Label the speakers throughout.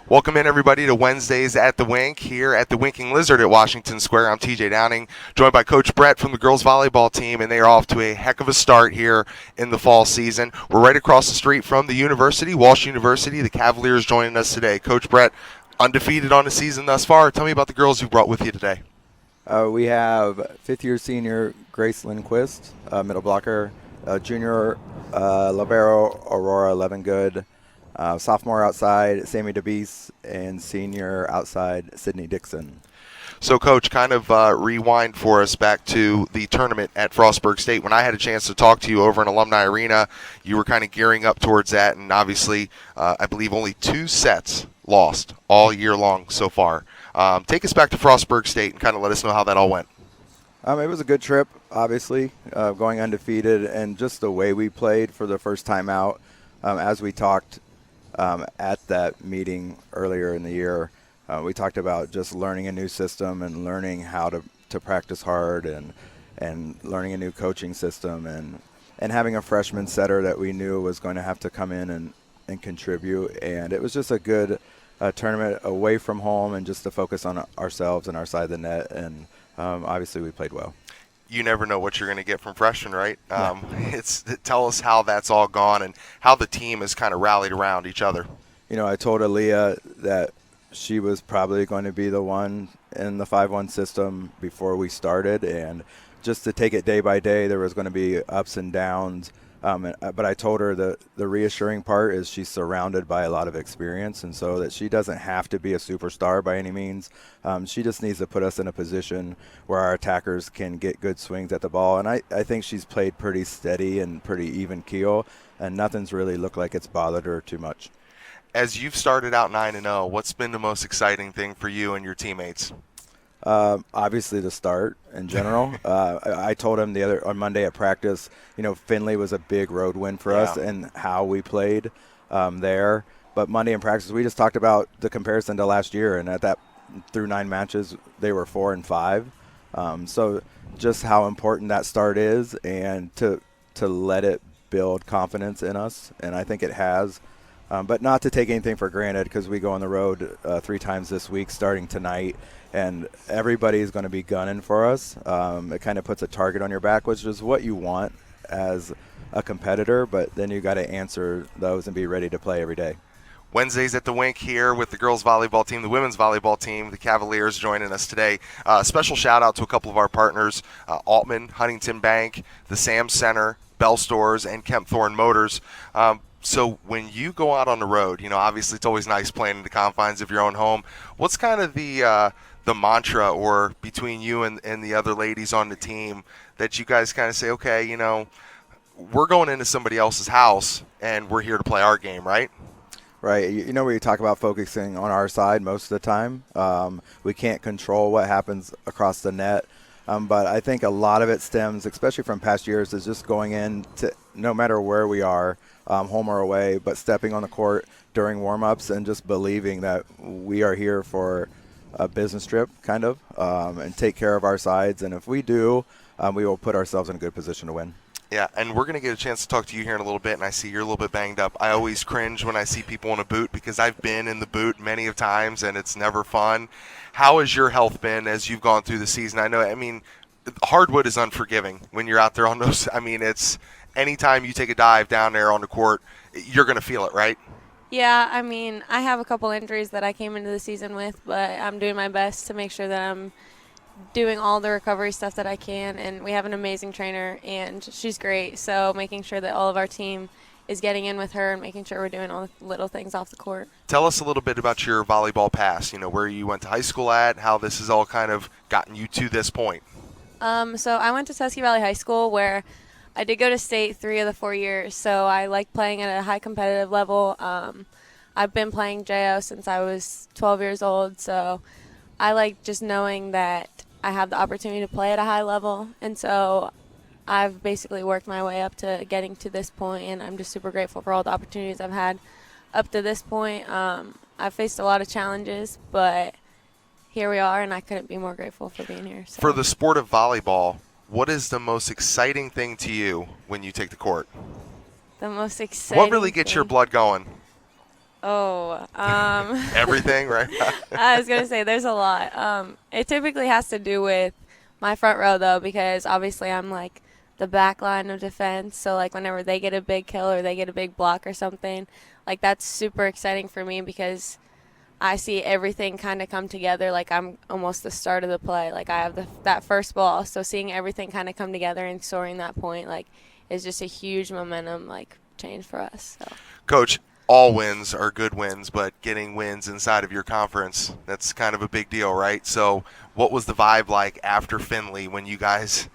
Speaker 1: Welcome in, everybody, to Wednesdays at the Wink here at the Winking Lizard at Washington Square. I'm TJ Downing, joined by Coach Brett from the girls volleyball team, and they are off to a heck of a start here in the fall season. We're right across the street from the university, Walsh University. The Cavaliers joining us today. Coach Brett, undefeated on the season thus far. Tell me about the girls you brought with you today.
Speaker 2: We have fifth-year senior Grace Lindquist, middle blocker, junior libero Aurora Levengood, sophomore outside Sammy DeBeese, and senior outside Sydney Dixon.
Speaker 1: So, Coach, kind of rewind for us back to the tournament at Frostburg State. When I had a chance to talk to you over in Alumni Arena, you were kind of gearing up towards that, and obviously, I believe only 2 sets lost all year long so far. Take us back to Frostburg State and kind of let us know how that all went.
Speaker 2: It was a good trip, obviously, going undefeated, and just the way we played for the first time out. As we talked at that meeting earlier in the year, we talked about just learning a new system and learning how to practice hard and learning a new coaching system and having a freshman setter that we knew was going to have to come in and contribute. And it was just a good tournament away from home and just to focus on ourselves and our side of the net. And obviously we played well.
Speaker 1: You never know what you're going to get from freshmen, right? Tell us how that's all gone and how the team has kind of rallied around each other.
Speaker 2: You know, I told Aaliyah that she was probably going to be the one in the 5-1 system before we started, and just to take it day by day, there was going to be ups and downs. But I told her the reassuring part is she's surrounded by a lot of experience, and so that she doesn't have to be a superstar by any means. She just needs to put us in a position where our attackers can get good swings at the ball. And I think she's played pretty steady and pretty even keel, and nothing's really looked like it's bothered her too much.
Speaker 1: As you've started out 9-0, what's been the most exciting thing for you and your teammates?
Speaker 2: Obviously the start in general. I told him on Monday at practice, Findlay was a big road win for us and how we played there. But Monday in practice, we just talked about the comparison to last year, and at that through 9 matches, they were 4-5. So just how important that start is, and to let it build confidence in us, and I think it has. But not to take anything for granted, because we go on the road 3 times this week starting tonight, and everybody's going to be gunning for us. It kind of puts a target on your back, which is what you want as a competitor, but then you got to answer those and be ready to play every day.
Speaker 1: Wednesdays at the Wink here with the girls volleyball team, the women's volleyball team, the Cavaliers joining us today. Special shout out to a couple of our partners, Altman, Huntington Bank, the Sam Center, Bell Stores, and Kemp Thorne Motors. So when you go out on the road, obviously it's always nice playing in the confines of your own home. What's kind of the mantra, or between you and the other ladies on the team, that you guys kind of say, okay, we're going into somebody else's house and we're here to play our game, right?
Speaker 2: Right. Where you talk about focusing on our side most of the time. We can't control what happens across the net. But I think a lot of it stems, especially from past years, is just going in to, no matter where we are, home or away, but stepping on the court during warm-ups and just believing that we are here for a business trip, kind of, and take care of our sides. And if we do, we will put ourselves in a good position to win.
Speaker 1: Yeah, and we're going to get a chance to talk to you here in a little bit, and I see you're a little bit banged up. I always cringe when I see people in a boot, because I've been in the boot many of times, and it's never fun. How has your health been as you've gone through the season? I know, hardwood is unforgiving when you're out there on those. It's anytime you take a dive down there on the court, you're going to feel it, right?
Speaker 3: Yeah, I have a couple injuries that I came into the season with, but I'm doing my best to make sure that I'm doing all the recovery stuff that I can, and we have an amazing trainer, and she's great, so making sure that all of our team is getting in with her and making sure we're doing all the little things off the court.
Speaker 1: Tell us a little bit about your volleyball past, where you went to high school at, how this has all kind of gotten you to this point.
Speaker 3: So I went to Tusky Valley High School, where I did go to state 3 of the 4 years, so I like playing at a high competitive level. I've been playing JO since I was 12 years old, so I like just knowing that I have the opportunity to play at a high level, and so I've basically worked my way up to getting to this point, and I'm just super grateful for all the opportunities I've had up to this point. I've faced a lot of challenges, but here we are, and I couldn't be more grateful for being here. So.
Speaker 1: For the sport of volleyball, what is the most exciting thing to you when you take the court?
Speaker 3: The most exciting
Speaker 1: What really gets your blood going?
Speaker 3: Oh,
Speaker 1: Everything, right?
Speaker 3: I was gonna say there's a lot. It typically has to do with my front row though, because obviously I'm like the back line of defense. So like whenever they get a big kill or they get a big block or something, like that's super exciting for me because I see everything kind of come together. Like I'm almost the start of the play. Like I have that first ball, so seeing everything kind of come together and scoring that point, like, is just a huge momentum like change for us. So.
Speaker 1: Coach, all wins are good wins, but getting wins inside of your conference, that's kind of a big deal, right? So what was the vibe like after Findlay when you guys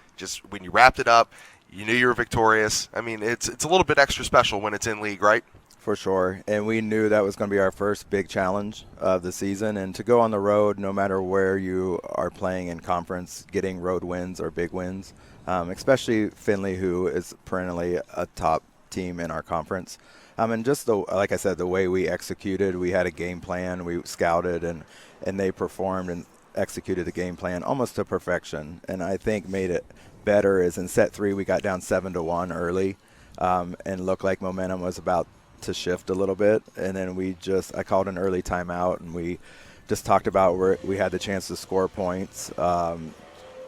Speaker 1: when you wrapped it up, you knew you were victorious? I mean, it's a little bit extra special when it's in league, right?
Speaker 2: For sure, and we knew that was going to be our first big challenge of the season, and to go on the road, no matter where you are playing in conference, getting road wins or big wins, especially Findlay, who is perennially a top team in our conference. And just like I said, the way we executed, we had a game plan, we scouted, and they performed and executed the game plan almost to perfection. And I think made it better is in set 3 we got down 7-1 early, and looked like momentum was about to shift a little bit, and then I called an early timeout, and we just talked about where we had the chance to score points,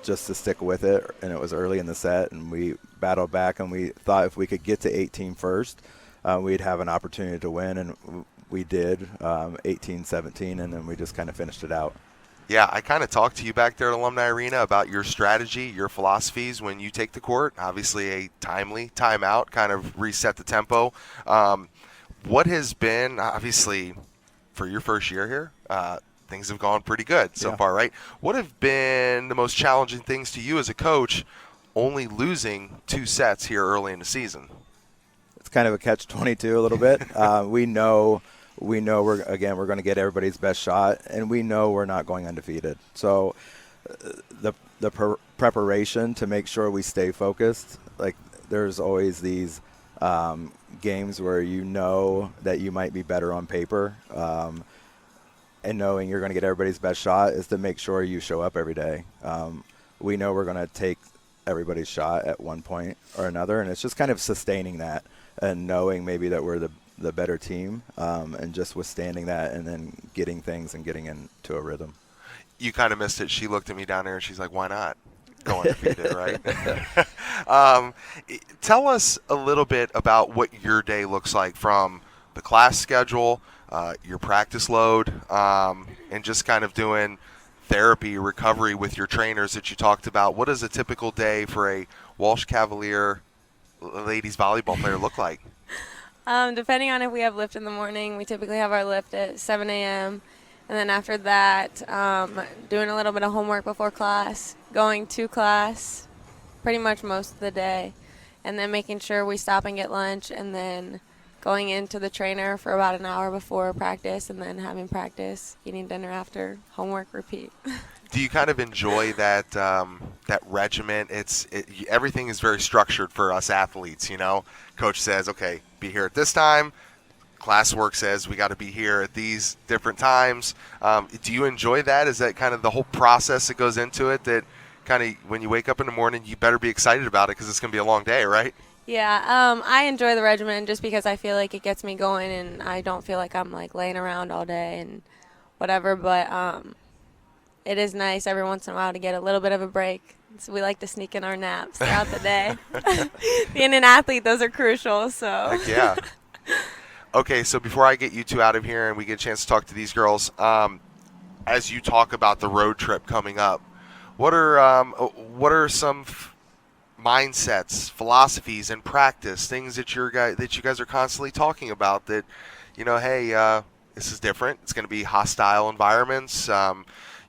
Speaker 2: just to stick with it, and it was early in the set, and we battled back, and we thought if we could get to 18 first, we'd have an opportunity to win, and we did, 18-17, and then we just kind of finished it out.
Speaker 1: Yeah, I kind of talked to you back there at Alumni Arena about your strategy, your philosophies when you take the court. Obviously, a timely timeout kind of reset the tempo. What has been, obviously, for your first year here, things have gone pretty good so far, right? What have been the most challenging things to you as a coach, only losing 2 sets here early in the season?
Speaker 2: It's kind of a catch-22 a little bit. We know we're going to get everybody's best shot, and we know we're not going undefeated. So the preparation to make sure we stay focused, like there's always these games where you know that you might be better on paper, and knowing you're going to get everybody's best shot is to make sure you show up every day. We know we're going to take everybody's shot at one point or another, and it's just kind of sustaining that and knowing maybe that we're the better team, and just withstanding that and then getting things and getting into a rhythm.
Speaker 1: You kind of missed it. She looked at me down there and she's like, why not? Go undefeated, right? Tell us a little bit about what your day looks like from the class schedule, your practice load, and just kind of doing therapy, recovery with your trainers that you talked about. What does a typical day for a Walsh Cavalier ladies volleyball player look like?
Speaker 3: Depending on if we have lift in the morning, we typically have our lift at 7 a.m. And then after that, doing a little bit of homework before class, going to class pretty much most of the day, and then making sure we stop and get lunch, and then going into the trainer for about an hour before practice, and then having practice, eating dinner after, homework, repeat.
Speaker 1: Do you kind of enjoy that that regiment? Everything is very structured for us athletes, you know? Coach says, okay, be here at this time. Classwork says we got to be here at these different times. Do you enjoy that? Is that kind of the whole process that goes into it, that kind of when you wake up in the morning, you better be excited about it because it's going to be a long day, right?
Speaker 3: Yeah, I enjoy the regimen just because I feel like it gets me going, and I don't feel like I'm like laying around all day and whatever, but it is nice every once in a while to get a little bit of a break. So we like to sneak in our naps throughout the day. Being an athlete, those are crucial. So.
Speaker 1: Heck yeah. Okay, so before I get you two out of here and we get a chance to talk to these girls, as you talk about the road trip coming up, what are some mindsets, philosophies, and practice things that you guys are constantly talking about that, you know, hey, this is different. It's going to be hostile environments,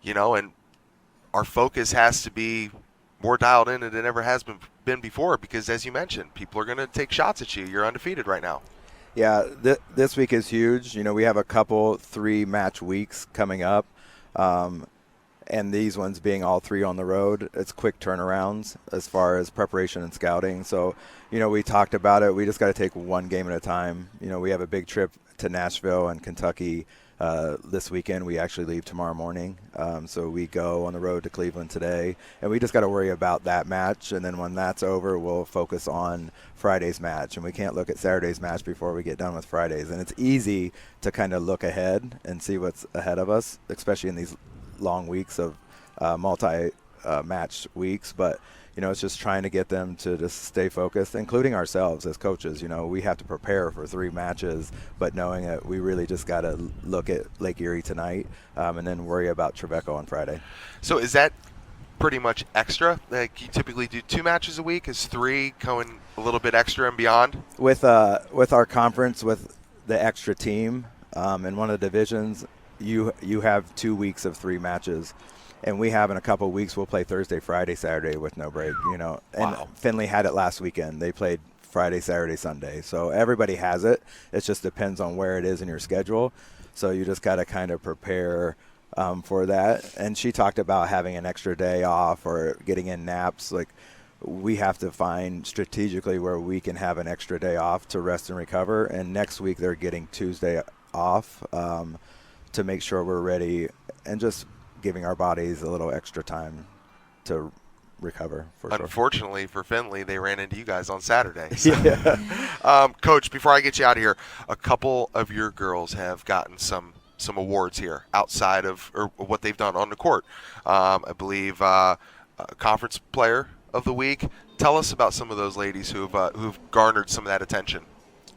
Speaker 1: you know, and our focus has to be more dialed in than it ever has been before because, as you mentioned, people are going to take shots at you. You're undefeated right now.
Speaker 2: Yeah, this week is huge. You know, we have a couple 3-match weeks coming up, and these ones being all 3 on the road, it's quick turnarounds as far as preparation and scouting. So, you know, we talked about it. We just got to take one game at a time. You know, we have a big trip to Nashville and Kentucky This weekend, we actually leave tomorrow morning. So we go on the road to Cleveland today, and we just got to worry about that match. And then when that's over, we'll focus on Friday's match. And we can't look at Saturday's match before we get done with Friday's. And it's easy to kind of look ahead and see what's ahead of us, especially in these long weeks of multi-match weeks. But it's just trying to get them to just stay focused, including ourselves as coaches. We have to prepare for 3 matches, but knowing that we really just got to look at Lake Erie tonight and then worry about Trevecco on Friday.
Speaker 1: So is that pretty much extra? Like, you typically do 2 matches a week? Is 3 going a little bit extra and beyond?
Speaker 2: With our conference, with the extra team in one of the divisions, you have 2 weeks of 3 matches. And we have in a couple of weeks, we'll play Thursday, Friday, Saturday with no break, And
Speaker 1: Wow.
Speaker 2: Finley had it last weekend. They played Friday, Saturday, Sunday. So everybody has it. It just depends on where it is in your schedule. So you just got to kind of prepare for that. And she talked about having an extra day off or getting in naps. Like, we have to find strategically where we can have an extra day off to rest and recover. And next week they're getting Tuesday off to make sure we're ready and just giving our bodies a little extra time to recover.
Speaker 1: Unfortunately for Finley, they ran into you guys on Saturday.
Speaker 2: So. Yeah.
Speaker 1: Coach, before I get you out of here, a couple of your girls have gotten some awards here outside of or what they've done on the court. I believe Conference Player of the Week. Tell us about some of those ladies who've garnered some of that attention.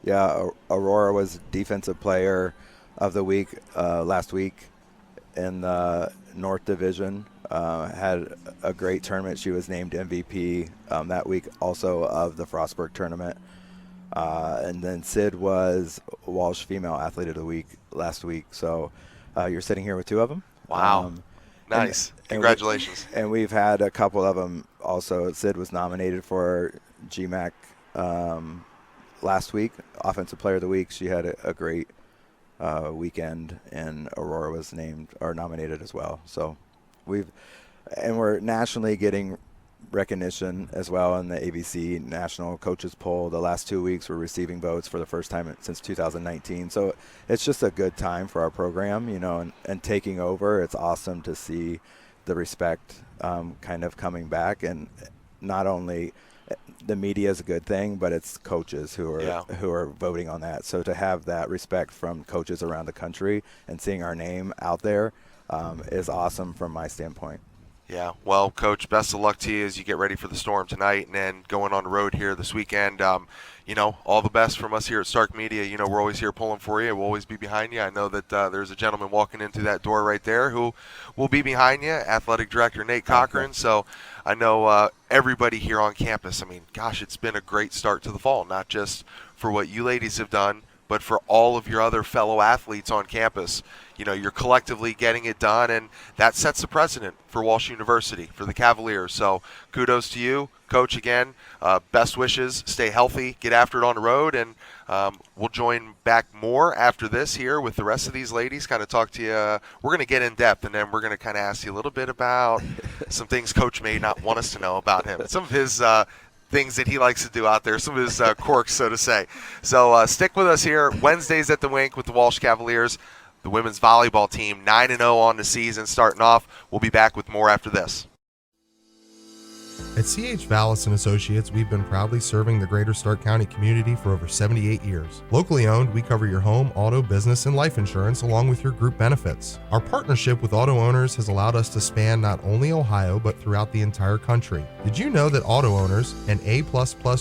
Speaker 2: Yeah, Aurora was Defensive Player of the Week last week in the North Division. Had a great tournament. She was named MVP that week also of the Frostburg tournament. And then Sid was Walsh Female Athlete of the Week last week. So you're sitting here with 2 of them.
Speaker 1: Wow. Nice. Congratulations.
Speaker 2: And we've had a couple of them also. Sid was nominated for GMAC last week, Offensive Player of the Week. She had a great weekend, and Aurora was named or nominated as well. So we're nationally getting recognition as well in the ABC National Coaches Poll. The last 2 weeks we're receiving votes for the first time since 2019. So it's just a good time for our program, and taking over. It's awesome to see the respect kind of coming back, and not only the media is a good thing, but it's coaches who are voting on that. So to have that respect from coaches around the country and seeing our name out there is awesome from my standpoint.
Speaker 1: Yeah, well, Coach, best of luck to you as you get ready for the Storm tonight and then going on the road here this weekend. All the best from us here at Stark Media. We're always here pulling for you. We'll always be behind you. I know that there's a gentleman walking in through that door right there who will be behind you, Athletic Director Nate Cochran. So I know everybody here on campus, gosh, it's been a great start to the fall, not just for what you ladies have done, but for all of your other fellow athletes on campus. You're collectively getting it done, and that sets the precedent for Walsh University, for the Cavaliers. So kudos to you, Coach, again. Best wishes. Stay healthy. Get after it on the road, and we'll join back more after this here with the rest of these ladies, kind of talk to you. We're going to get in depth, and then we're going to kind of ask you a little bit about some things Coach may not want us to know about him. Some of his things that he likes to do out there, some of his quirks, so to say. So stick with us here. Wednesdays at the Wink with the Walsh Cavaliers. The women's volleyball team 9-0 on the season starting off. We'll be back with more after this.
Speaker 4: At C.H. Vallis & Associates, we've been proudly serving the greater Stark County community for over 78 years. Locally owned, we cover your home, auto, business, and life insurance along with your group benefits. Our partnership with auto owners has allowed us to span not only Ohio, but throughout the entire country. Did you know that Auto Owners, an A++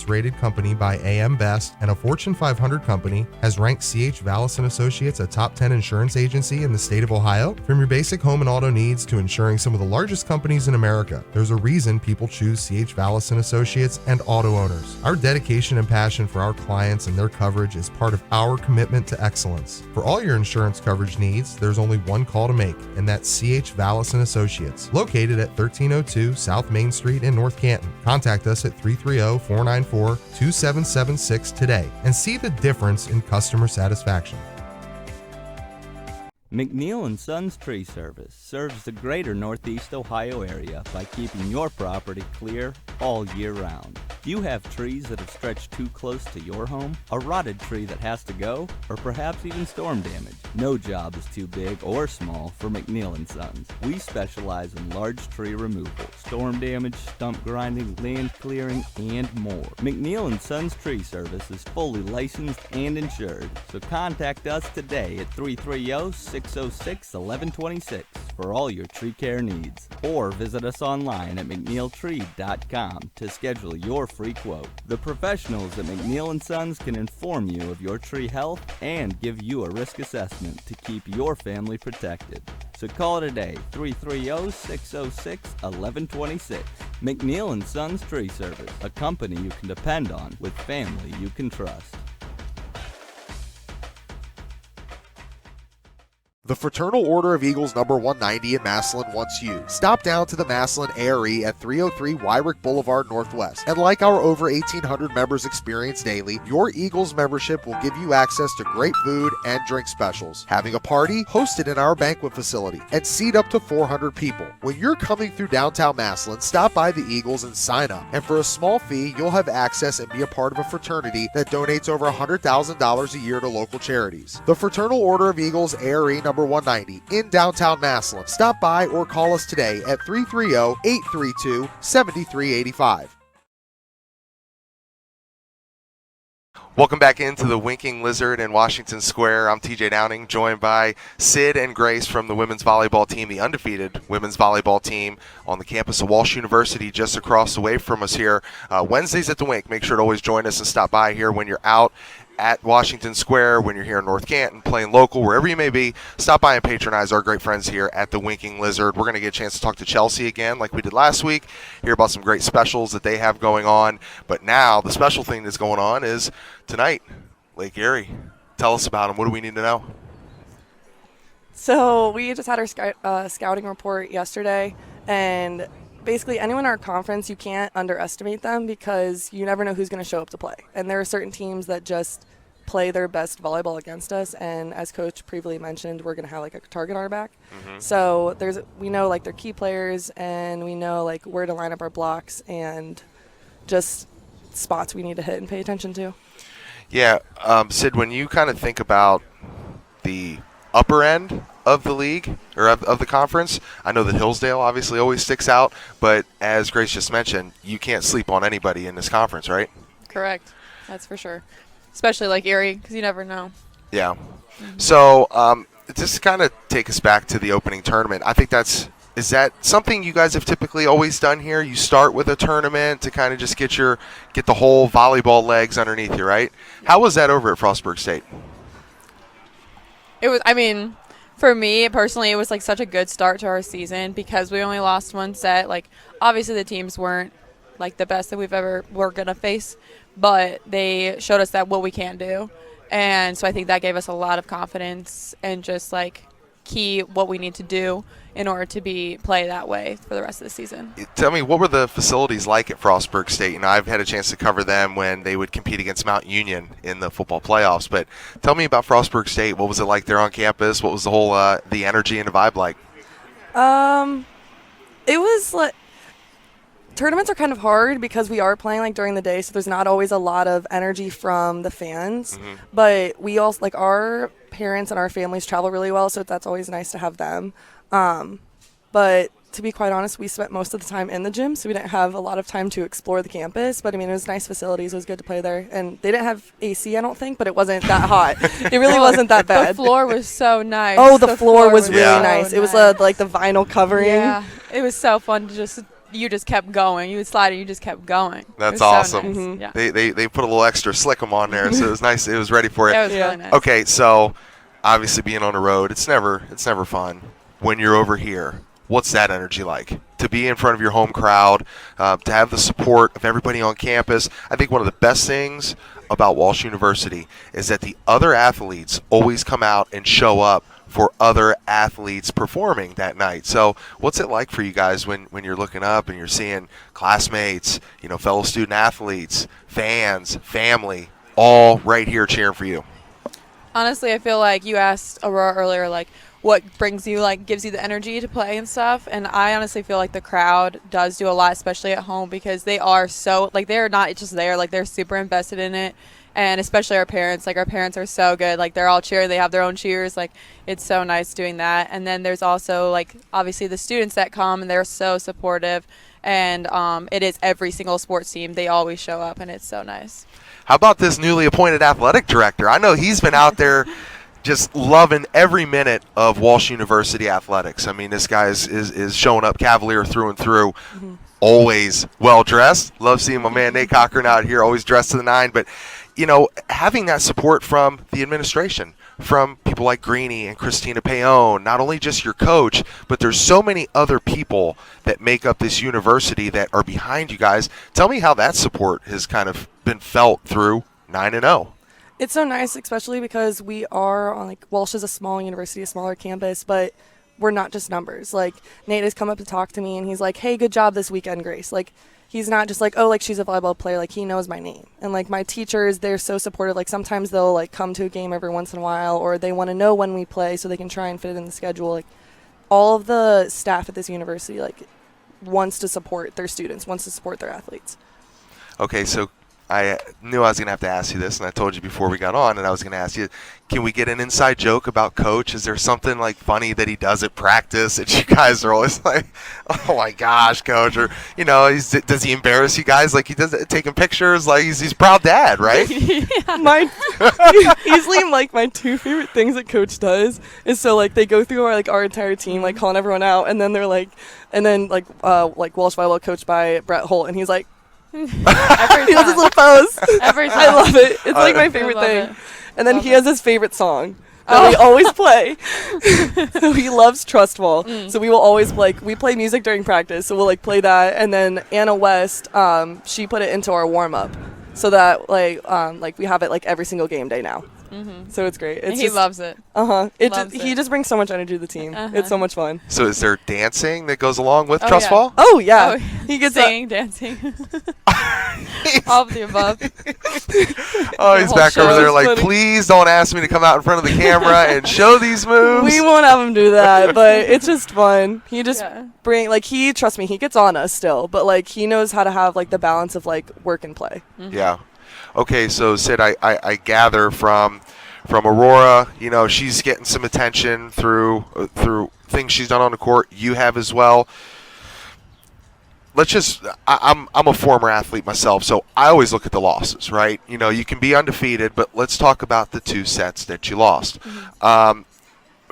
Speaker 4: rated company by AM Best and a Fortune 500 company, has ranked C.H. Vallis & Associates a top 10 insurance agency in the state of Ohio? From your basic home and auto needs to insuring some of the largest companies in America, there's a reason people choose C.H. Vallis & Associates and Auto Owners. Our dedication and passion for our clients and their coverage is part of our commitment to excellence. For all your insurance coverage needs, there's only one call to make, and that's C.H. Vallis & Associates, located at 1302 South Main Street in North Canton. Contact us at 330-494-2776 today and see the difference in customer satisfaction.
Speaker 5: McNeil & Sons Tree Service serves the greater Northeast Ohio area by keeping your property clear all year round. Do you have trees that have stretched too close to your home? A rotted tree that has to go? Or perhaps even storm damage? No job is too big or small for McNeil & Sons. We specialize in large tree removal, storm damage, stump grinding, land clearing, and more. McNeil & Sons Tree Service is fully licensed and insured, so contact us today at 330-606-1126 for all your tree care needs. Or visit us online at mcneiltree.com to schedule your free quote. The professionals at McNeil & Sons can inform you of your tree health and give you a risk assessment to keep your family protected. So call today, 330-606-1126. McNeil & Sons Tree Service, a company you can depend on with family you can trust.
Speaker 6: The Fraternal Order of Eagles number 190 in Massillon wants you. Stop down to the Massillon ARE at 303 Wyrick Boulevard Northwest. And like our over 1,800 members experience daily, your Eagles membership will give you access to great food and drink specials. Having a party? Host it in our banquet facility and seat up to 400 people. When you're coming through downtown Massillon, stop by the Eagles and sign up. And for a small fee, you'll have access and be a part of a fraternity that donates over $100,000 a year to local charities. The Fraternal Order of Eagles ARE number 190 in downtown Massillon. Stop by or call us today at 330-832-7385.
Speaker 1: Welcome back into the Winking Lizard in Washington Square. I'm TJ Downing, joined by Sid and Grace from the women's volleyball team, the undefeated women's volleyball team on the campus of Walsh University, just across the way from us here. Wednesdays at the Wink. Make sure to always join us and stop by here when you're out at Washington Square, when you're here in North Canton, playing local, wherever you may be. Stop by and patronize our great friends here at the Winking Lizard. We're going to get a chance to talk to Chelsea again like we did last week, hear about some great specials that they have going on. But now the special thing that's going on is tonight, Lake Erie. Tell us about them. What do we need to know?
Speaker 7: So we just had our scouting report yesterday, and basically anyone in our conference, you can't underestimate them because you never know who's going to show up to play. And there are certain teams that just play their best volleyball against us, and as Coach previously mentioned, we're going to have like a target on our back. Mm-hmm. So we know like their key players, and we know like where to line up our blocks and just spots we need to hit and pay attention to.
Speaker 1: Yeah, Sid, when you kind of think about the upper end of the league or of the conference, I know that Hillsdale obviously always sticks out, but as Grace just mentioned, you can't sleep on anybody in this conference, right?
Speaker 8: Correct. That's for sure. Especially like Erie, because you never know.
Speaker 1: Yeah. Mm-hmm. So just to kind of take us back to the opening tournament, I think is that something you guys have typically always done here? You start with a tournament to kind of just get the whole volleyball legs underneath you, right? How was that over at Frostburg State?
Speaker 8: It was, for me personally, it was like such a good start to our season because we only lost one set. Like, obviously the teams weren't like the best that we're going to face, but they showed us that what we can do. And so I think that gave us a lot of confidence and just like key what we need to do in order to play that way for the rest of the season.
Speaker 1: Tell me, what were the facilities like at Frostburg State? You know, I've had a chance to cover them when they would compete against Mount Union in the football playoffs, but tell me about Frostburg State. What was it like there on campus? What was the whole the energy and the vibe like?
Speaker 7: It was like, tournaments are kind of hard because we are playing like during the day, so there's not always a lot of energy from the fans. Mm-hmm. But we also, like, our parents and our families travel really well, so that's always nice to have them. But to be quite honest, we spent most of the time in the gym, so we didn't have a lot of time to explore the campus. But, it was nice facilities. It was good to play there. And they didn't have AC, I don't think, but it wasn't that hot. It really wasn't that bad.
Speaker 8: The floor was so nice.
Speaker 7: Oh, the floor was really
Speaker 1: Yeah.
Speaker 7: nice.
Speaker 8: So
Speaker 7: it was like the vinyl covering.
Speaker 8: Yeah, it was so fun to you just kept going. You would slide and you just kept going.
Speaker 1: That's
Speaker 8: so
Speaker 1: awesome.
Speaker 8: Nice.
Speaker 7: Mm-hmm.
Speaker 8: Yeah.
Speaker 1: They put a little extra slickum on there, so it was nice. It was ready for it.
Speaker 8: Yeah, it was really nice.
Speaker 1: Okay, so obviously being on the road, it's never fun. When you're over here, what's that energy like? To be in front of your home crowd, to have the support of everybody on campus. I think one of the best things about Walsh University is that the other athletes always come out and show up for other athletes performing that night. So what's it like for you guys when you're looking up and you're seeing classmates, fellow student athletes, fans, family, all right here cheering for you?
Speaker 8: Honestly, I feel like you asked Aurora earlier, like, what brings you, like, gives you the energy to play and stuff. And I honestly feel like the crowd does do a lot, especially at home, because they are so, like, they're not just there, like, they're super invested in it. And especially our parents, like, our parents are so good. Like, they're all cheering. They have their own cheers. Like, it's so nice doing that. And then there's also, like, obviously the students that come, and they're so supportive. And it is every single sports team. They always show up, and it's so nice.
Speaker 1: How about this newly appointed athletic director? I know he's been out there just loving every minute of Walsh University athletics. I mean, this guy is showing up Cavalier through and through. Mm-hmm. Always well dressed. Love seeing my man Nate Cochran out here, always dressed to the nine. But having that support from the administration, from people like Greeny and Christina Payon, not only just your coach, but there's so many other people that make up this university that are behind you guys. Tell me how that support has kind of been felt through 9-0.
Speaker 7: It's so nice, especially because we are on, like, Walsh is a small university, a smaller campus, but we're not just numbers. Like, Nate has come up to talk to me, and he's like, hey, good job this weekend, Grace. Like, he's not just like, oh, like, she's a volleyball player. Like, he knows my name. And, like, my teachers, they're so supportive. Like, sometimes they'll, like, come to a game every once in a while, or they want to know when we play so they can try and fit it in the schedule. Like, all of the staff at this university, like, wants to support their students, wants to support their athletes.
Speaker 1: Okay, so I knew I was going to have to ask you this, and I told you before we got on, and I was going to ask you, can we get an inside joke about Coach? Is there something, like, funny that he does at practice that you guys are always like, oh, my gosh, Coach? Or, does he embarrass you guys? Like, he does it, taking pictures? Like, he's proud dad, right?
Speaker 7: Easily, like, my two favorite things that Coach does is, so, like, they go through our entire team, like, calling everyone out, and then they're like, like Walsh Volleyball coached by Brett Holt, and he's like, he does his little pose.
Speaker 8: Every time.
Speaker 7: I love it. It's like my favorite thing. And then he has his favorite song that we always play. So he loves Trust Fall. So we will always we play music during practice. So we'll, like, play that. And then Anna West, she put it into our warm up, so that we have it, like, every single game day now. Mm-hmm. So it's great. He
Speaker 8: loves it.
Speaker 7: He just brings so much energy to the team. It's so much fun.
Speaker 1: So is there dancing that goes along with Trust Fall?
Speaker 7: Oh yeah. He gets
Speaker 8: singing, dancing, all of the above.
Speaker 1: He's back over there like, please don't ask me to come out in front of the camera and show these moves.
Speaker 7: We won't have him do that, but it's just fun. He just trust me, he gets on us still, but, like, he knows how to have, like, the balance of, like, work and play.
Speaker 8: Mm-hmm.
Speaker 1: Yeah. Okay, so Sid, I gather from Aurora, she's getting some attention through things she's done on the court. You have as well. I'm a former athlete myself, so I always look at the losses, right? You can be undefeated, but let's talk about the two sets that you lost. Mm-hmm.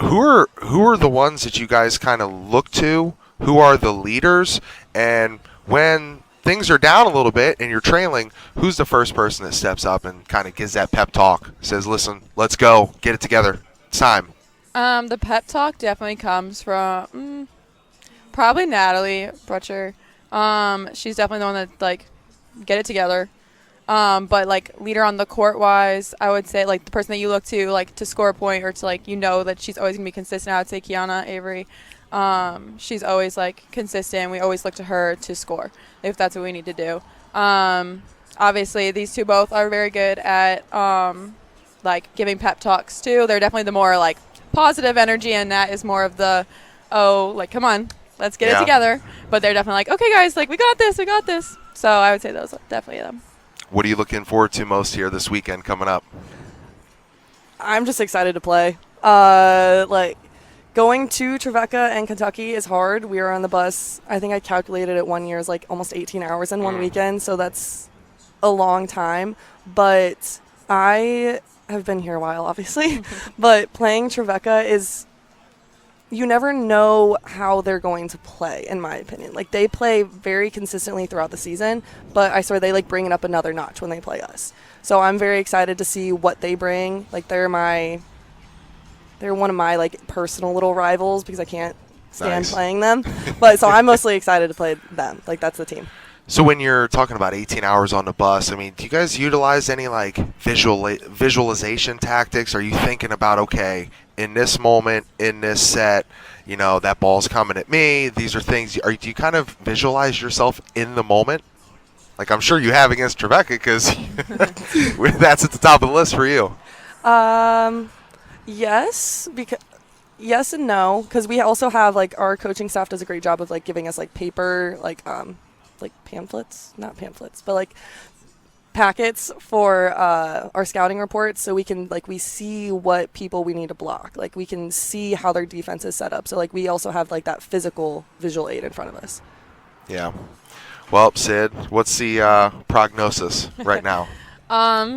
Speaker 1: Who are the ones that you guys kind of look to? Who are the leaders? And when things are down a little bit and you're trailing, who's the first person that steps up and kind of gives that pep talk, says, listen, let's go, get it together, it's time?
Speaker 8: The pep talk definitely comes from probably Natalie Brutcher. She's definitely the one that, like, get it together. But, like, leader on the court wise, I would say, like, the person that you look to, like, to score a point or to, like, that she's always gonna be consistent. I would say Kiana Avery. She's always, like, consistent. We always look to her to score if that's what we need to do. Obviously, these two both are very good at, like, giving pep talks, too. They're definitely the more, like, positive energy, and Nat is more of the, like, come on, let's get it together. But they're definitely like, okay, guys, like, we got this. So I would say those are definitely them.
Speaker 1: What are you looking forward to most here this weekend coming up?
Speaker 7: I'm just excited to play. Going to Trevecca and Kentucky is hard. We were on the bus. I think I calculated it 1 year is like almost 18 hours in one weekend, so that's a long time. But I have been here a while, obviously. But playing Trevecca is, you never know how they're going to play, in my opinion. Like, they play very consistently throughout the season, but I swear they, like, bring it up another notch when they play us. So I'm very excited to see what they bring. Like, they're one of my, like, personal little rivals because I can't stand playing them. But so I'm mostly excited to play them. Like, that's the team.
Speaker 1: So when you're talking about 18 hours on the bus, I mean, do you guys utilize any, like, visualization tactics? Are you thinking about, okay, in this moment, in this set, that ball's coming at me. These are things. Do you kind of visualize yourself in the moment? Like, I'm sure you have against Trevecca because that's at the top of the list for you.
Speaker 7: Yes, because Yes and no, because we also have like our coaching staff does a great job of like giving us like paper, like pamphlets, not pamphlets, but like packets for our scouting reports, so we see what people we need to block. Like we can see how their defense is set up. So like we also have like that physical visual aid in front of us.
Speaker 1: Yeah. Well, Sid, what's the prognosis right now?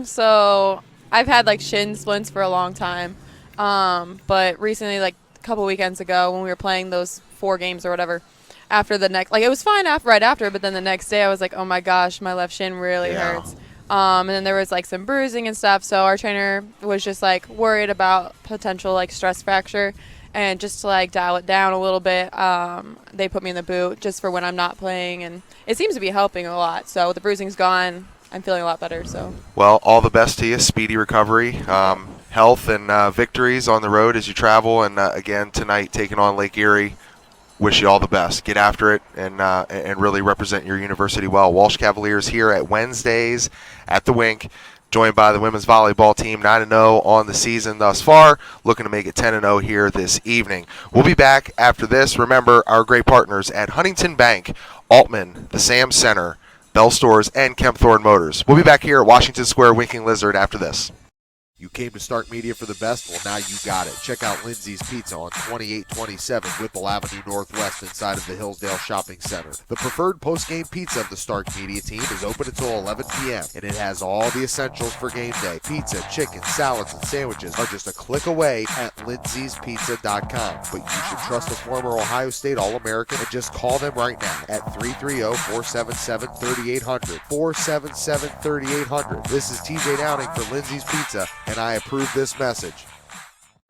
Speaker 8: So I've had like shin splints for a long time. But recently, like a couple weekends ago, when we were playing those 4 games or whatever, after the next, like it was fine right after, but then the next day I was like, oh my gosh, my left shin really hurts. And then there was like some bruising and stuff. So our trainer was just like worried about potential like stress fracture, and just to like dial it down a little bit, they put me in the boot just for when I'm not playing, and it seems to be helping a lot. So the bruising's gone. I'm feeling a lot better. So. Well,
Speaker 1: all the best to you. Speedy recovery. Health and victories on the road as you travel, and again tonight taking on Lake Erie. Wish you all the best. Get after it and really represent your university well. Walsh Cavaliers here at Wednesdays at the Wink, joined by the women's volleyball team, 9-0 on the season thus far, looking to make it 10-0 here this evening. We'll be back after this. Remember our great partners at Huntington Bank, Altman, the Sam Center, Bell Stores, and Kempthorne Motors. We'll be back here at Washington Square Winking Lizard after this.
Speaker 6: You came to Stark Media for the best? Well, now you got it. Check out Lindsay's Pizza on 2827 Whipple Avenue Northwest inside of the Hillsdale Shopping Center. The preferred post-game pizza of the Stark Media team is open until 11 p.m., and it has all the essentials for game day. Pizza, chicken, salads, and sandwiches are just a click away at lindsayspizza.com. But you should trust the former Ohio State All-American and just call them right now at 330-477-3800. 477-3800. This is TJ Downing for Lindsay's Pizza, and I approve this message.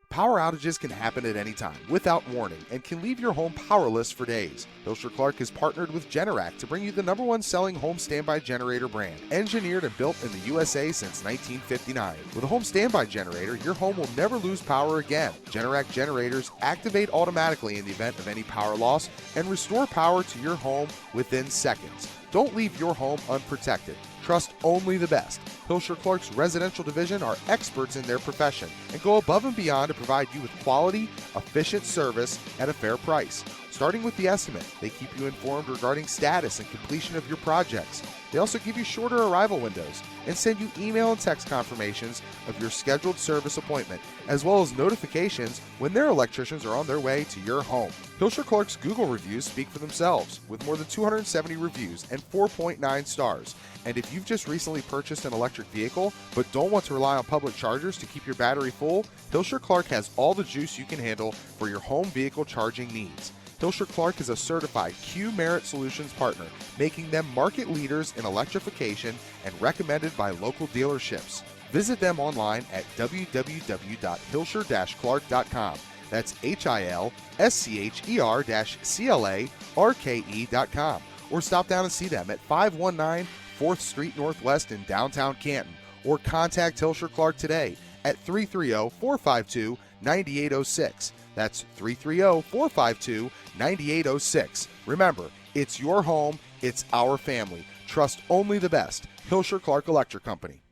Speaker 6: Power outages can happen at any time without warning and can leave your home powerless for days. Hilscher Clark has partnered with Generac to bring you the #1 selling home standby generator brand, engineered and built in the USA since 1959. With a home standby generator, your home will never lose power again. Generac generators activate automatically in the event of any power loss and restore power to your home within seconds. Don't leave your home unprotected. Trust only the best. Hilscher Clark's residential division are experts in their profession and go above and beyond to provide you with quality, efficient service at a fair price. Starting with the estimate, they keep you informed regarding status and completion of your projects. They also give you shorter arrival windows and send you email and text confirmations of your scheduled service appointment, as well as notifications when their electricians are on their way to your home. Hilscher Clark's Google reviews speak for themselves, with more than 270 reviews and 4.9 stars. And if you've just recently purchased an electric vehicle but don't want to rely on public chargers to keep your battery full, Hilscher Clark has all the juice you can handle for your home vehicle charging needs. Hilscher Clark is a certified Q Merit Solutions partner, making them market leaders in electrification and recommended by local dealerships. Visit them online at www.hilscher-clark.com. That's HILSCHER-CLARKE.com. Or stop down and see them at 519 4th Street Northwest in downtown Canton. Or contact Hilscher Clark today at 330-452-9806. That's 330-452-9806. Remember, it's your home, it's our family. Trust only the best. Hilscher Clark Electric Company.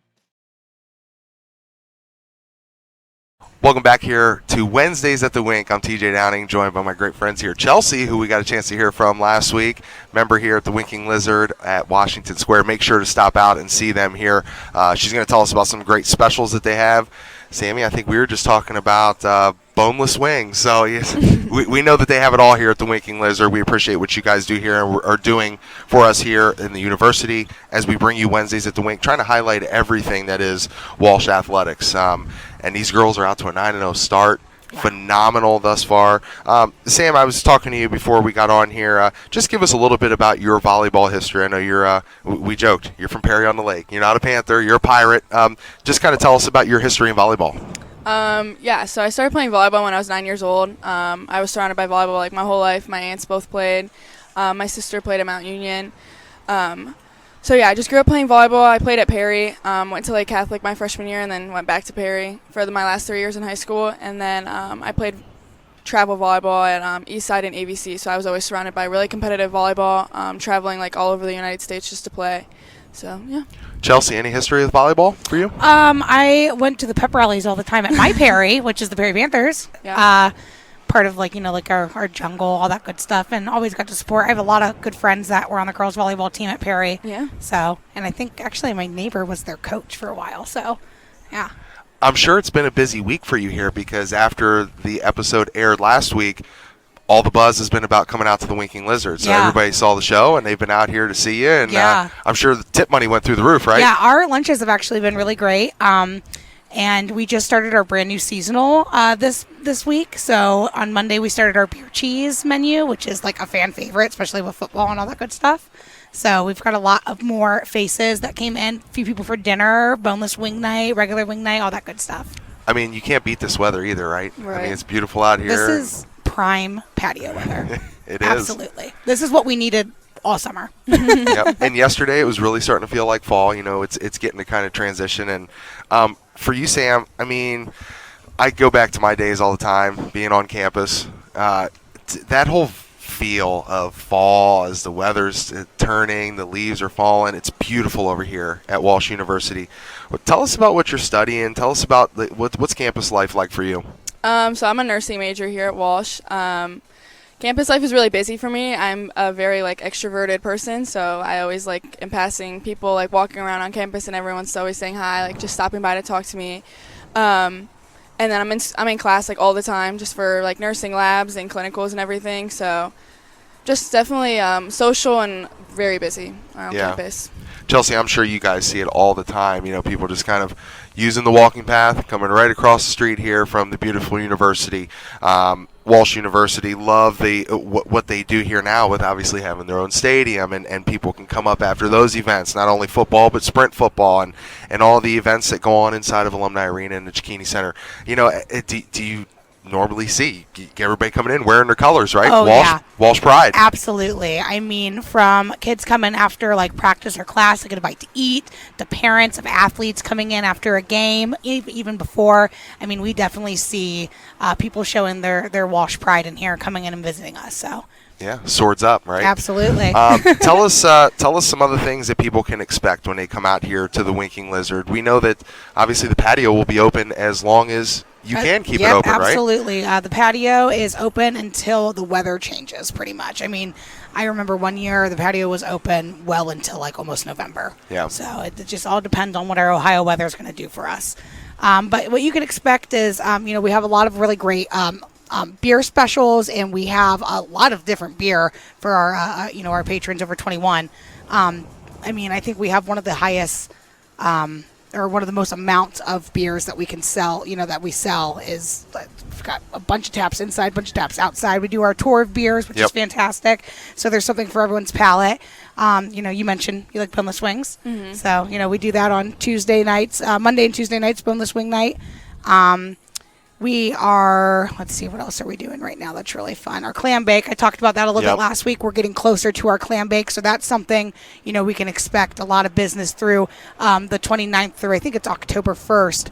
Speaker 1: Welcome back here to Wednesdays at the Wink. I'm TJ Downing, joined by my great friends here, Chelsea, who we got a chance to hear from last week, member here at the Winking Lizard at Washington Square. Make sure to stop out and see them here. She's going to tell us about some great specials that they have. Sammy, I think we were just talking about boneless wings. So yes, we know that they have it all here at the Winking Lizard. We appreciate what you guys do here and are doing for us here in the university as we bring you Wednesdays at the Wink, trying to highlight everything that is Walsh Athletics. And these girls are out to a 9-0 start. Phenomenal thus far. Sam, I was talking to you before we got on here. Just give us a little bit about your volleyball history. I know you're, we joked, you're from Perry on the Lake. You're not a Panther, you're a Pirate. Just kind of tell us about your history in volleyball.
Speaker 9: So I started playing volleyball when I was 9 years old. I was surrounded by volleyball like my whole life. My aunts both played. My sister played at Mount Union. I just grew up playing volleyball. I played at Perry, went to Lake Catholic my freshman year, and then went back to Perry for my last 3 years in high school. And then I played travel volleyball at Eastside and ABC, so I was always surrounded by really competitive volleyball, traveling like all over the United States just to play. So, yeah.
Speaker 1: Chelsea, any history with volleyball for you?
Speaker 10: I went to the pep rallies all the time at my Perry, which is the Perry Panthers.
Speaker 9: Yeah.
Speaker 10: part of like our jungle, all that good stuff, and always got to support. I have a lot of good friends that were on the girls volleyball team at Perry.
Speaker 9: Yeah.
Speaker 10: So, and I think actually my neighbor was their coach for a while. So, yeah.
Speaker 1: I'm sure it's been a busy week for you here because after the episode aired last week, all the buzz has been about coming out to the Winking Lizards. So everybody saw the show, and they've been out here to see you. And I'm sure the tip money went through the roof, right?
Speaker 10: Yeah, our lunches have actually been really great. And we just started our brand new seasonal this week. So on Monday we started our beer cheese menu, which is like a fan favorite, especially with football and all that good stuff. So we've got a lot of more faces that came in. A few people for dinner, boneless wing night, regular wing night, all that good stuff.
Speaker 1: I mean, you can't beat this weather either, right?
Speaker 9: Right.
Speaker 1: I mean, it's beautiful out here.
Speaker 10: This is prime patio weather.
Speaker 1: It is.
Speaker 10: Absolutely. This is what we needed all summer.
Speaker 1: Yep. And yesterday it was really starting to feel like fall. It's getting to kind of transition. And for you, Sam, I mean, I go back to my days all the time being on campus. That whole feel of fall as the weather's turning, the leaves are falling. It's beautiful over here at Walsh University. Well, tell us about what you're studying. Tell us about what's campus life like for you.
Speaker 9: So I'm a nursing major here at Walsh. Campus life is really busy for me. I'm a very extroverted person, so I always am passing people, walking around on campus, and everyone's always saying hi, just stopping by to talk to me. And then I'm in class all the time, just for nursing labs and clinicals and everything. So just definitely social and very busy around campus.
Speaker 1: Chelsea, I'm sure you guys see it all the time. People just kind of using the walking path, coming right across the street here from the beautiful university. Walsh University, love what they do here now with obviously having their own stadium, and people can come up after those events, not only football but sprint football and all the events that go on inside of Alumni Arena and the Cicchini Center. Do you normally see everybody coming in wearing their colors, right?
Speaker 10: Oh,
Speaker 1: Walsh pride.
Speaker 10: Absolutely. I mean, from kids coming after practice or class to get a bite to eat, to parents of athletes coming in after a game, even before. I mean, we definitely see people showing their Walsh pride in here, coming in and visiting us. So.
Speaker 1: Yeah, swords up, right?
Speaker 10: Absolutely.
Speaker 1: Tell us some other things that people can expect when they come out here to the Winking Lizard. We know that obviously the patio will be open as long as you can keep it open, right?
Speaker 10: Absolutely. The patio is open until the weather changes, pretty much. I mean, I remember one year the patio was open well until almost November. Yeah. So it just all depends on what our Ohio weather is going to do for us. But what you can expect is, we have a lot of really great beer specials, and we have a lot of different beer for our, our patrons over 21. I mean, I think we have one of the highest, or one of the most amounts of beers that we can sell, that we sell is, we've got a bunch of taps inside, a bunch of taps outside. We do our tour of beers, which is fantastic. So there's something for everyone's palate. You mentioned you like boneless wings. Mm-hmm. So, we do that on Tuesday nights, Monday and Tuesday nights, boneless wing night. We are, let's see, what else are we doing right now that's really fun? Our clam bake, I talked about that a little bit last week. We're getting closer to our clam bake, so that's something, we can expect a lot of business through the 29th through, I think it's October 1st.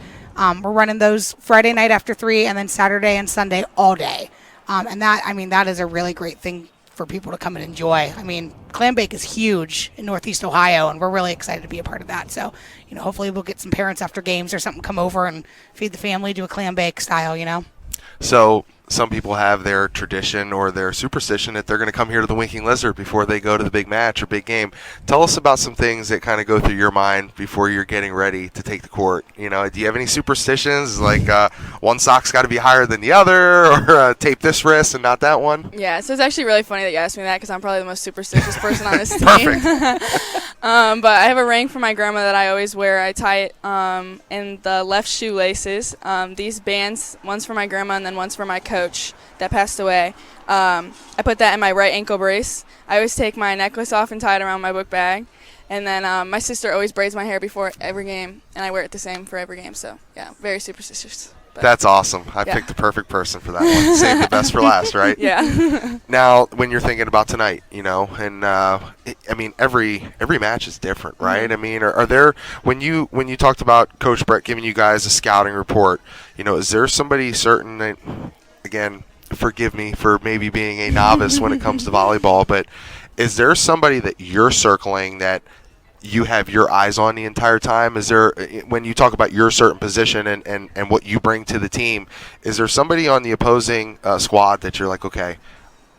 Speaker 10: We're running those Friday night after 3 and then Saturday and Sunday all day. And that is a really great thing for people to come and enjoy. I mean, clam bake is huge in Northeast Ohio, and we're really excited to be a part of that. So, hopefully we'll get some parents after games or something come over and feed the family, do a clam bake style,
Speaker 1: So some people have their tradition or their superstition that they're going to come here to the Winking Lizard before they go to the big match or big game. Tell us about some things that kind of go through your mind before you're getting ready to take the court. Do you have any superstitions like one sock's got to be higher than the other, or tape this wrist and not that one?
Speaker 9: Yeah, so it's actually really funny that you asked me that because I'm probably the most superstitious person on this team.
Speaker 1: Perfect.
Speaker 9: But I have a ring from my grandma that I always wear. I tie it in the left shoelaces. These bands, one's for my grandma and then one's for my coach that passed away. I put that in my right ankle brace. I always take my necklace off and tie it around my book bag. And then my sister always braids my hair before every game, and I wear it the same for every game. So, yeah, very superstitious. But
Speaker 1: that's awesome. I picked the perfect person for that one. Save the best for last, right?
Speaker 9: Yeah.
Speaker 1: Now, when you're thinking about tonight, and every match is different, right?
Speaker 9: Mm-hmm.
Speaker 1: I mean, are there when you talked about Coach Brett giving you guys a scouting report, is there somebody certain that, again, forgive me for maybe being a novice when it comes to volleyball, but is there somebody that you're circling that you have your eyes on the entire time? Is there, when you talk about your certain position and what you bring to the team, is there somebody on the opposing squad that you're like, okay,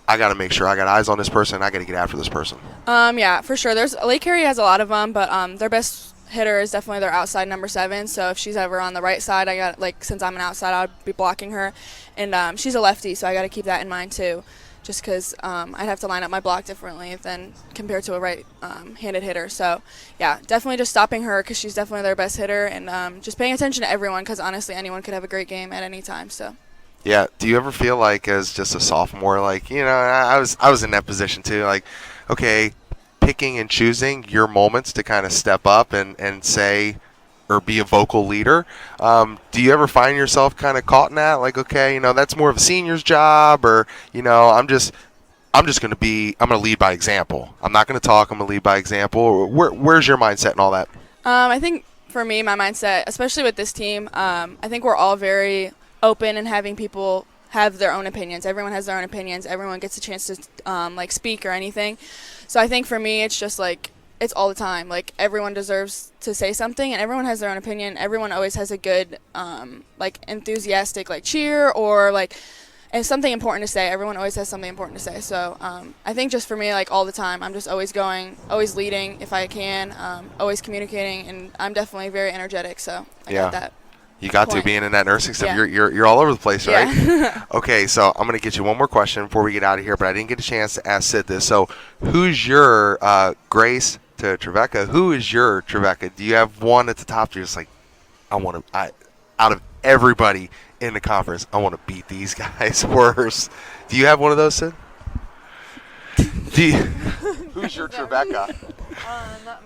Speaker 1: I got to make sure I got eyes on this person, I got to get after this person?
Speaker 9: Yeah, for sure. Lake Carey has a lot of them, but their best hitter is definitely their outside number 7. So if she's ever on the right side, I got, like, since I'm an outside, I'll be blocking her. And she's a lefty, so I got to keep that in mind too, just because I'd have to line up my block differently than compared to a right-handed hitter. So yeah, definitely just stopping her because she's definitely their best hitter, and just paying attention to everyone because honestly, anyone could have a great game at any time. So.
Speaker 1: Yeah. Do you ever feel like, as just a sophomore, like, I was in that position too, like, okay, picking and choosing your moments to kind of step up and say or be a vocal leader? Do you ever find yourself kind of caught in that? Like, okay, that's more of a senior's job, or, I'm just going to lead by example. I'm not going to talk. I'm going to lead by example. Where's your mindset and all that?
Speaker 9: I think for me, my mindset, especially with this team, I think we're all very open and having people have their own opinions. Everyone has their own opinions. Everyone gets a chance to speak or anything. So I think for me, it's just like, it's all the time. Like, everyone deserves to say something, and everyone has their own opinion. Everyone always has a good, enthusiastic, cheer, or, and something important to say. Everyone always has something important to say. So I think just for me, all the time, I'm just always going, always leading if I can, always communicating, and I'm definitely very energetic, so I got that.
Speaker 1: You got to, being in that nursing stuff. Yeah. You're all over the place, right?
Speaker 9: Yeah.
Speaker 1: Okay, so I'm going to get you one more question before we get out of here, but I didn't get a chance to ask Sid this. So who's your Grace to Trevecca? Who is your Trevecca? Do you have one at the top that you're just like, out of everybody in the conference, I want to beat these guys worse? Do you have one of those, Sid? Who's your Trevecca?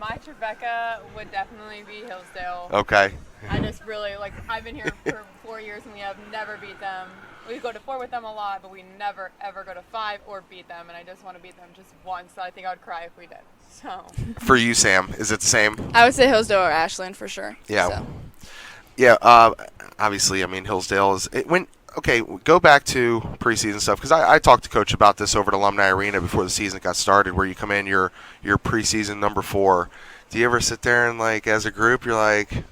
Speaker 8: My Trevecca would definitely be Hillsdale.
Speaker 1: Okay.
Speaker 8: I just really, I've been here for 4 years and we have never beat them. We go to 4 with them a lot, but we never, ever go to 5 or beat them, and I just want to beat them just once. So I think I would cry if we did. So.
Speaker 1: For you, Sam, is it the same?
Speaker 9: I would say Hillsdale or Ashland for sure.
Speaker 1: Yeah.
Speaker 9: So.
Speaker 1: Yeah, obviously, Hillsdale is okay, go back to preseason stuff, because I talked to Coach about this over at Alumni Arena before the season got started, where you come in, your preseason number 4. Do you ever sit there and, as a group, you're like,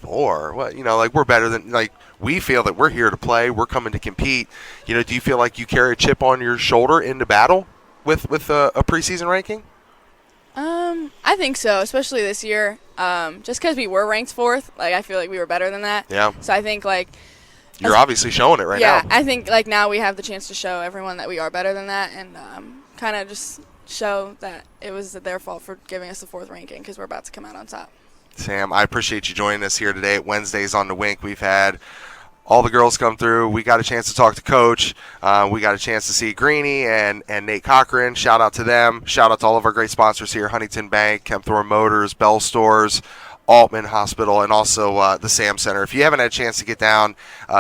Speaker 1: 4? What? We're better than, we feel that we're here to play, we're coming to compete. Do you feel like you carry a chip on your shoulder into battle with a preseason ranking?
Speaker 9: I think so, especially this year. Just because we were ranked 4th, I feel like we were better than that.
Speaker 1: Yeah.
Speaker 9: So I think,
Speaker 1: you're obviously showing it right now.
Speaker 9: Yeah, I think now we have the chance to show everyone that we are better than that, and kind of just show that it was their fault for giving us the 4th ranking, because we're about to come out on top.
Speaker 1: Sam, I appreciate you joining us here today at Wednesdays on the Wink. We've had all the girls come through. We got a chance to talk to Coach. We got a chance to see Greeny and Nate Cochran. Shout out to them. Shout out to all of our great sponsors here: Huntington Bank, Kempthorne Motors, Bell Stores, Altman Hospital, and also the Sam Center. If you haven't had a chance to get down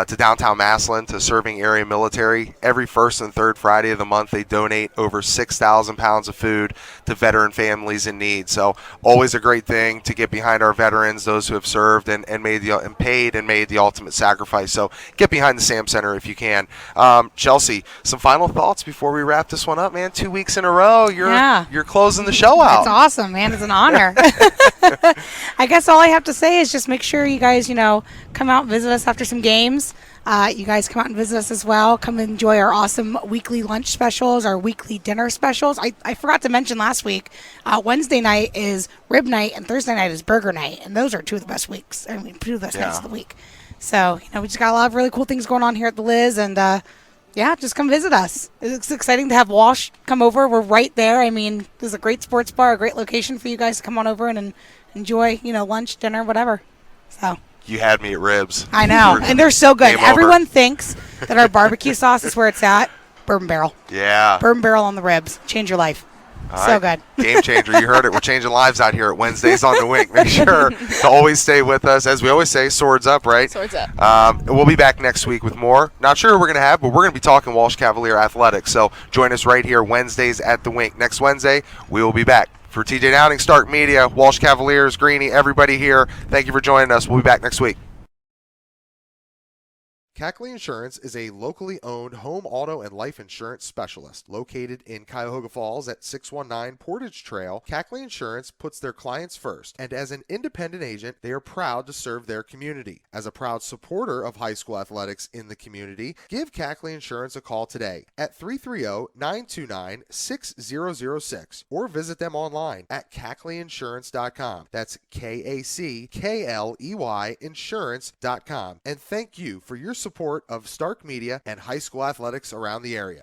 Speaker 1: to downtown Massillon to serving area military, every first and third Friday of the month they donate over 6,000 pounds of food to veteran families in need. So always a great thing to get behind our veterans, those who have served and paid and made the ultimate sacrifice. So get behind the Sam Center if you can. Chelsea, some final thoughts before we wrap this one up, man. 2 weeks in a row, you're closing the show out.
Speaker 10: It's awesome, man. It's an honor. I guess all I have to say is just make sure you guys, come out and visit us after some games. You guys come out and visit us as well. Come enjoy our awesome weekly lunch specials, our weekly dinner specials. I forgot to mention last week, Wednesday night is rib night and Thursday night is burger night. And those are two of the best weeks. Two of the best nights of the week. So, we just got a lot of really cool things going on here at the Liz. And, just come visit us. It's exciting to have Walsh come over. We're right there. There's a great sports bar, a great location for you guys to come on over and enjoy, lunch, dinner, whatever. So
Speaker 1: you had me at ribs.
Speaker 10: I know, and they're so good.
Speaker 1: Game
Speaker 10: Everyone
Speaker 1: over.
Speaker 10: thinks that our barbecue sauce is where it's at. Bourbon barrel.
Speaker 1: Yeah.
Speaker 10: Bourbon barrel on the ribs. Change your life.
Speaker 1: All
Speaker 10: so
Speaker 1: right.
Speaker 10: good.
Speaker 1: Game changer. You heard it. We're changing lives out here at Wednesdays on the Wink. Make sure to always stay with us. As we always say, swords up, right?
Speaker 9: Swords up.
Speaker 1: We'll be back next week with more. Not sure who we're going to have, but we're going to be talking Walsh Cavalier Athletics. So join us right here Wednesdays at the Wink. Next Wednesday, we will be back. For TJ Downing, Stark Media, Walsh Cavaliers, Greeny, everybody here, thank you for joining us. We'll be back next week.
Speaker 6: Cackley Insurance is a locally owned home, auto, and life insurance specialist located in Cuyahoga Falls at 619 Portage Trail. Cackley Insurance puts their clients first, and as an independent agent, they are proud to serve their community. As a proud supporter of high school athletics in the community, give Cackley Insurance a call today at 330-929-6006 or visit them online at cackleyinsurance.com. That's KACKLEY insurance.com. And thank you for your support of Stark Media and high school athletics around the area.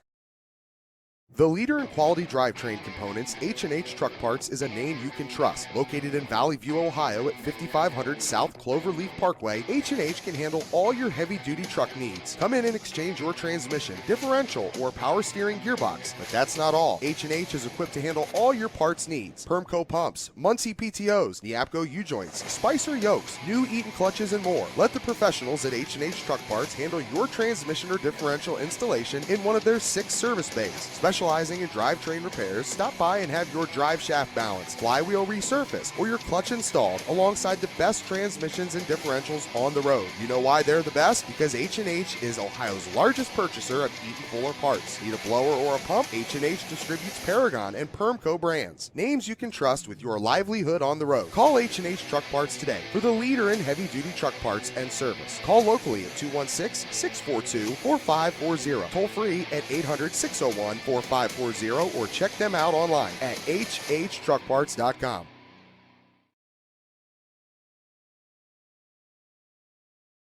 Speaker 6: The leader in quality drivetrain components, H&H Truck Parts is a name you can trust. Located in Valley View, Ohio at 5500 South Cloverleaf Parkway, H&H can handle all your heavy-duty truck needs. Come in and exchange your transmission, differential, or power steering gearbox. But that's not all. H&H is equipped to handle all your parts needs. Permco pumps, Muncie PTOs, Neapco U-joints, Spicer yokes, new Eaton clutches, and more. Let the professionals at H&H Truck Parts handle your transmission or differential installation in one of their 6 service bays. Specializing in drivetrain repairs, stop by and have your drive shaft balanced, flywheel resurfaced, or your clutch installed alongside the best transmissions and differentials on the road. You know why they're the best? Because H&H is Ohio's largest purchaser of Eaton Fuller parts. Need a blower or a pump? H&H distributes Paragon and Permco brands. Names you can trust with your livelihood on the road. Call H&H Truck Parts today for the leader in heavy-duty truck parts and service. Call locally at 216-642-4540. Toll free at 800-601-4540 or check them out online at hhtruckparts.com.